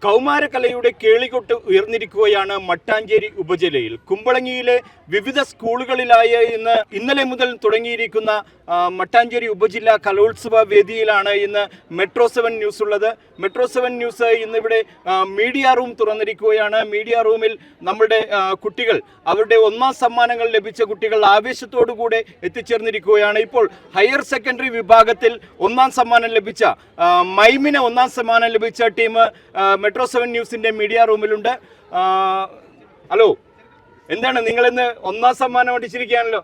കൗമാരകലയുടെ കേളികൊട്ട് ഉയർന്നിരിക്കുകയാണ് മട്ടാഞ്ചേരി ഉപജില്ലയിൽ. കുമ്പളങ്ങിയിലെ വിവിധ സ്കൂളുകളിലായി ഇന്നലെ മുതൽ തുടങ്ങിയിരിക്കുന്ന മട്ടാഞ്ചേരി ഉപജില്ലാ കലോത്സവ വേദിയിലാണ് ഇന്ന് മെട്രോ 7 ന്യൂസ് ഉള്ളത്. മെട്രോ 7 ന്യൂസ് ഇന്നിവിടെ മീഡിയ റൂം തുറന്നിരിക്കുകയാണ്. മീഡിയ റൂമിൽ നമ്മുടെ കുട്ടികൾ, അവരുടെ ഒന്നാം സമ്മാനങ്ങൾ ലഭിച്ച കുട്ടികൾ ആവേശത്തോടുകൂടെ എത്തിച്ചേർന്നിരിക്കുകയാണ്. ഇപ്പോൾ ഹയർ സെക്കൻഡറി വിഭാഗത്തിൽ ഒന്നാം സമ്മാനം ലഭിച്ച മൈമിന് ഒന്നാം സമ്മാനം ലഭിച്ച ടീം മെട്രോ 7 ന്യൂസിന്റെ മീഡിയ റൂമിലുണ്ട്. ഹലോ, എന്താണ് നിങ്ങളിന്ന് ഒന്നാം സമ്മാനം അടിച്ചിരിക്കുകയാണല്ലോ,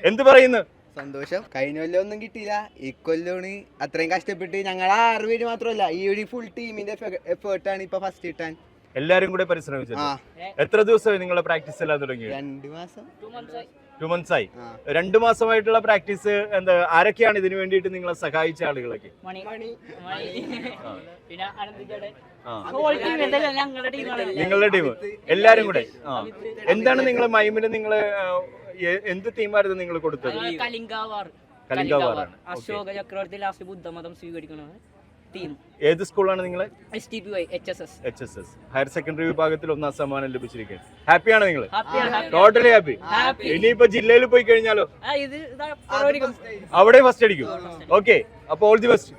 എന്ത് പറയുന്നു? സന്തോഷം. കഴിഞ്ഞ കൊല്ലം ഒന്നും കിട്ടിയില്ല, ഇക്കൊല്ലാണ് അത്രയും കഷ്ടപ്പെട്ട് ഞങ്ങൾ 6 പേര് മാത്രമല്ല, ഈ ഒരു ഫുൾ ടീമിന്റെ എഫേർട്ടാണ് ഇപ്പൊ ഫസ്റ്റ് കിട്ടാൻ എല്ലാരും കൂടെ പരിശ്രമിച്ചത്. എത്ര ദിവസമായി നിങ്ങളുടെ പ്രാക്ടീസ് എല്ലാം തുടങ്ങി? 2 മാസം, 2 months ആയി. 2 മാസമായിട്ടുള്ള പ്രാക്ടീസ്. എന്താ, ആരൊക്കെയാണ് ഇതിനു വേണ്ടിയിട്ട് നിങ്ങളെ സഹായിച്ച ആളുകളൊക്കെ? നിങ്ങളുടെ ടീം എല്ലാരും കൂടെ. എന്താണ് നിങ്ങളെ മൈമിന് നിങ്ങള് എന്ത് തീമായിരുന്നു നിങ്ങൾ കൊടുത്തത്? കലിംഗാവാറാണ്. അശോക ചക്രവർത്തി ലാസ്റ്റ് ബുദ്ധമതം സ്വീകരിക്കണം. ഏത് സ്കൂളാണ് നിങ്ങൾ? HSS ഹയർ സെക്കൻഡറി വിഭാഗത്തിൽ ഒന്നാം സമ്മാനം ലഭിച്ചിരിക്കുകയാണ്. ഹാപ്പിയാണ് നിങ്ങൾ? Totally happy. ഇനിയിപ്പോ ജില്ലയിൽ പോയി കഴിഞ്ഞാലോ? അവിടെ ഫസ്റ്റ് അടിക്കും. ഓക്കെ, അപ്പൊ ഓൾ ദി ബെസ്റ്റ്.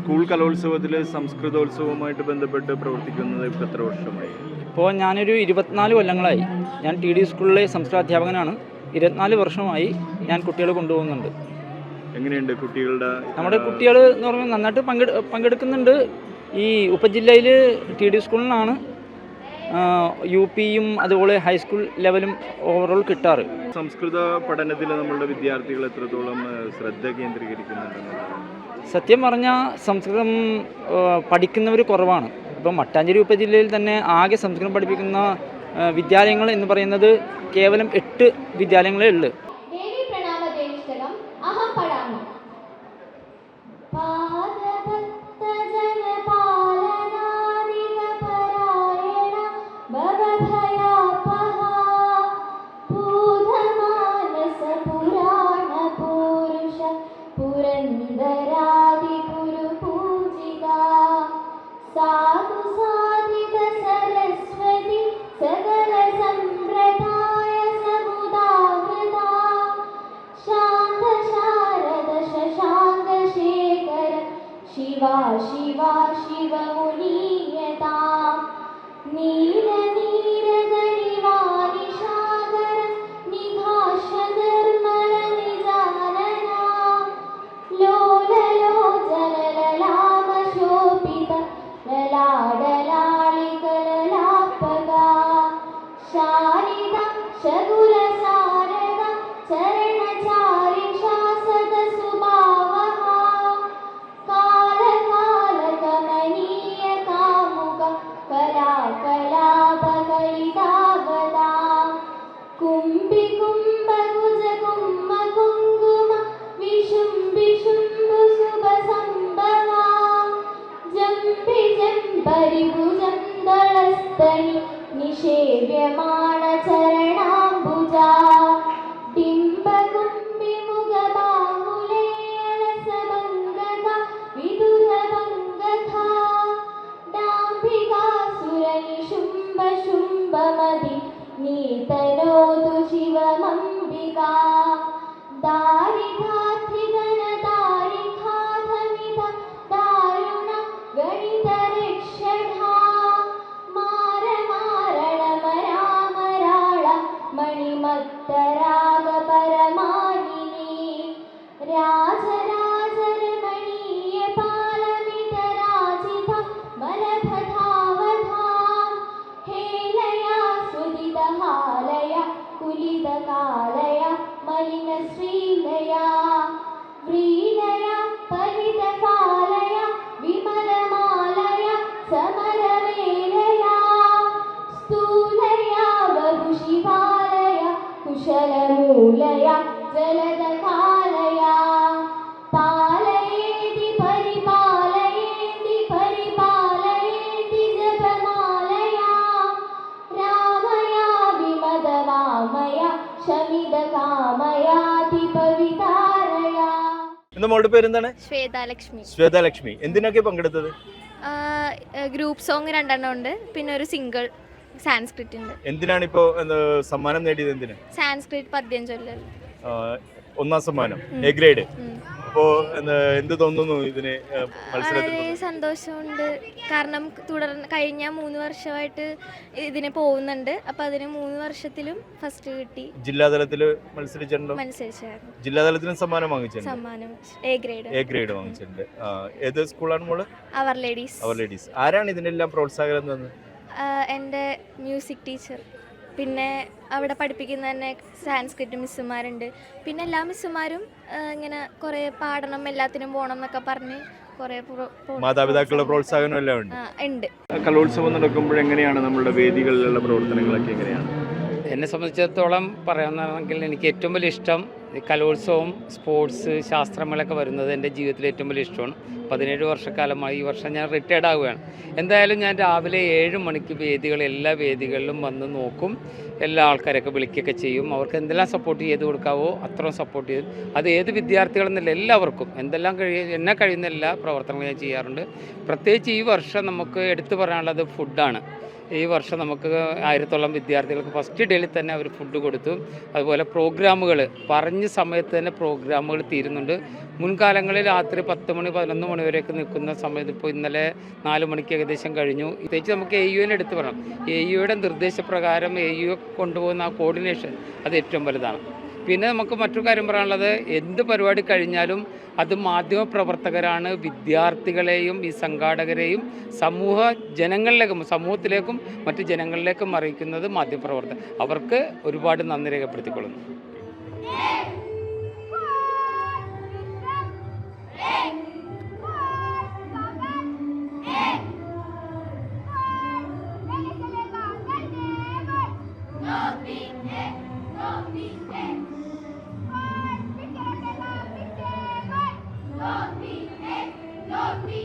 സ്കൂൾ കലോത്സവത്തില് സംസ്കൃതോത്സവവുമായിട്ട് ബന്ധപ്പെട്ട് പ്രവർത്തിക്കുന്നത് ഇപ്പം എത്ര വർഷമായി? ഇപ്പോൾ ഞാനൊരു 24 കൊല്ലങ്ങളായി. ഞാൻ TD സ്കൂളിലെ സംസ്കൃതാധ്യാപകനാണ്. 24 വർഷമായി ഞാൻ കുട്ടികളെ കൊണ്ടുപോകുന്നുണ്ട്. എങ്ങനെയുണ്ട് കുട്ടികളുടെ? നമ്മുടെ കുട്ടികൾ എന്ന് പറഞ്ഞാൽ നന്നായിട്ട് പങ്കെടുക്കുന്നുണ്ട്. ഈ ഉപജില്ലയിൽ TD സ്കൂളിനാണ് UPയും അതുപോലെ ഹൈസ്കൂൾ ലെവലും ഓവറോൾ കിട്ടാറ്. സംസ്കൃത പഠനത്തിൽ നമ്മളുടെ വിദ്യാർത്ഥികൾ എത്രത്തോളം ശ്രദ്ധ കേന്ദ്രീകരിക്കുന്നുണ്ടെന്ന്? സത്യം പറഞ്ഞാൽ സംസ്കൃതം പഠിക്കുന്നവർ കുറവാണ്. ഇപ്പം മട്ടാഞ്ചേരി ഉപജില്ലയിൽ തന്നെ ആകെ സംസ്കൃതം പഠിപ്പിക്കുന്ന വിദ്യാലയങ്ങൾ എന്ന് പറയുന്നത് കേവലം 8 വിദ്യാലയങ്ങളേ ഉള്ളൂ. शिवा शिवा शिवमुनीयता नील नीरगनिवानिशागर निघाष्य निर्मल निजानना लोल लोचन ललाम शोभित ललाडला പരിഭുജം ദളസ്തനി നിഷേവ്യമാണ ചരണാംബുജാ ഡിംബകുംഭിമുഖബാഹുലേയലസഭംഗക വിദുരഭംഗധാ ഡാംഭികാസുരനിശുംഭശുംഭമതി നീതനോതു ശിവമംബികാ ദാരിധാത്രിധനദാരിഘാതമിത ദാരുണ ഗണിതരക്ഷഠാ മാരമാരണമരാമരാള മണിമത്തരാഗ പരമാനിനി രാജരാജരമണീയ പാലമിതരാജിത മലഭധാവധാം ഹേലയാ സുദിതഹാലയ കുലിതകാലയ മലിനശ്രീലയാ വ്രീലയ പരിതകാലയ വിമലമാലയ സമരവേലയാ സ്ഥൂലയാ വപുഷിപാലയ കുശലമൂലയ ജലദകാലയാ പാലയേതി പരിപാലയേതി പരിപാലയേതി ജപമാലയാ രാമയാ വിമദവാമയ ശമിതകാമയാതിപവിതാരയാ. എന്താ മോളുടെ പേരെന്താണ്? ശ്വേതാലക്ഷ്മി. ശ്വേതാലക്ഷ്മി. എന്തിനൊക്കെ പങ്കെടുത്തത്? ഗ്രൂപ്പ് സോങ് 2 ഉണ്ട്, പിന്നെ ഒരു സിംഗിൾ സാൻസ്ക്രിറ്റ് ഉണ്ട്. എന്തിനാണ് ഇപ്പോ സമ്മാനം നേടിയത്? എന്തിന്? സാൻസ്ക്രിറ്റ് പദ്യം ചൊല്ലൽ. 1ാം സമ്മാനം, എ ഗ്രേഡ്. അപ്പോ എന്ത് തോന്നുന്നു ഇതിന് മത്സരത്തിൽ? വളരെ സന്തോഷമുണ്ട്, കാരണം കഴിഞ്ഞ 3 വർഷമായിട്ട് ഇതിന് പോകുന്നുണ്ട്. അപ്പൊ അതിന് 3 വർഷത്തിലും ഫസ്റ്റ് കിട്ടി. ജില്ലാതലത്തിൽ മത്സരിച്ചിട്ടുണ്ടോ? മത്സരിച്ചായിരുന്നു. ജില്ലാതലത്തിലും സമ്മാനം വാങ്ങിച്ചിട്ടുണ്ട്. സമ്മാനം എ ഗ്രേഡ് വാങ്ങിച്ചിട്ടുണ്ട്. ഏത് സ്കൂളാണ് മോള്? അവർ ലേഡീസ്. ആരാണ് ഇതിനെല്ലാം പ്രോത്സാഹനം തന്നത്? എൻ്റെ മ്യൂസിക് ടീച്ചർ, പിന്നെ അവിടെ പഠിപ്പിക്കുന്ന തന്നെ സാൻസ്ക്രിറ്റ് മിസ്സുമാരുണ്ട്. പിന്നെ എല്ലാ മിസ്സുമാരും ഇങ്ങനെ കുറേ പാടണം, എല്ലാത്തിനും പോകണം എന്നൊക്കെ പറഞ്ഞ് കുറേ മാതാപിതാക്കളുടെ പ്രോത്സാഹനം എല്ലാം ഉണ്ട്. കലോത്സവം നടക്കുമ്പോൾ എങ്ങനെയാണ് നമ്മളുടെ വേദികളിലുള്ള പ്രവർത്തനങ്ങളൊക്കെ എങ്ങനെയാണ്? എന്നെ സംബന്ധിച്ചിടത്തോളം പറയാമെന്നാണെങ്കിൽ എനിക്ക് ഏറ്റവും വലിയ ഇഷ്ടം കലോത്സവം, സ്പോർട്സ്, ശാസ്ത്രമേളൊക്കെ വരുന്നത് എൻ്റെ ജീവിതത്തിൽ ഏറ്റവും വലിയ ഇഷ്ടമാണ്. 17 വർഷക്കാലമായി. ഈ വർഷം ഞാൻ റിട്ടയർഡ് ആവുകയാണ്. എന്തായാലും ഞാൻ രാവിലെ 7 മണിക്ക് എല്ലാ വേദികളിലും വന്ന് നോക്കും. എല്ലാ ആൾക്കാരൊക്കെ വിളിക്കുകയൊക്കെ ചെയ്യും. അവർക്ക് എന്തെല്ലാം സപ്പോർട്ട് ചെയ്ത് കൊടുക്കാവോ അത്രയും സപ്പോർട്ട് ചെയ്യും. അത് ഏത് വിദ്യാർത്ഥികളെന്നല്ല, എല്ലാവർക്കും എന്തെല്ലാം എന്നെ കഴിയുന്ന എല്ലാ പ്രവർത്തനങ്ങളും ഞാൻ ചെയ്യാറുണ്ട്. പ്രത്യേകിച്ച് ഈ വർഷം നമുക്ക് എടുത്തു പറയാനുള്ളത് ഫുഡാണ്. ഈ വർഷം നമുക്ക് 1000-ഓളം വിദ്യാർത്ഥികൾക്ക് ഫസ്റ്റ് ഡേയിൽ തന്നെ അവർ ഫുഡ് കൊടുത്തു. അതുപോലെ പ്രോഗ്രാമുകൾ പറഞ്ഞ സമയത്ത് തന്നെ പ്രോഗ്രാമുകൾ തീരുന്നുണ്ട്. മുൻകാലങ്ങളിൽ രാത്രി 10 മണി 11 മണി വരെയൊക്കെ നിൽക്കുന്ന സമയത്ത് ഇപ്പോൾ ഇന്നലെ 4 മണിക്ക് ഏകദേശം കഴിഞ്ഞു. പ്രത്യേകിച്ച് നമുക്ക് AUവിനെ എടുത്ത് പറയണം. AUയുടെ നിർദ്ദേശപ്രകാരം AU കൊണ്ടുപോകുന്ന ആ കോർഡിനേഷൻ അത് ഏറ്റവും വലുതാണ്. പിന്നെ നമുക്ക് മറ്റൊരു കാര്യം പറയാനുള്ളത്, എന്ത് പരിപാടി കഴിഞ്ഞാലും അത് മാധ്യമപ്രവർത്തകരാണ് വിദ്യാർത്ഥികളെയും ഈ സംഘാടകരെയും സമൂഹത്തിലേക്കും മറ്റ് ജനങ്ങളിലേക്കും അറിയിക്കുന്നത് മാധ്യമപ്രവർത്തകർ. അവർക്ക് ഒരുപാട് നന്ദി രേഖപ്പെടുത്തിക്കൊള്ളുന്നു. Don't be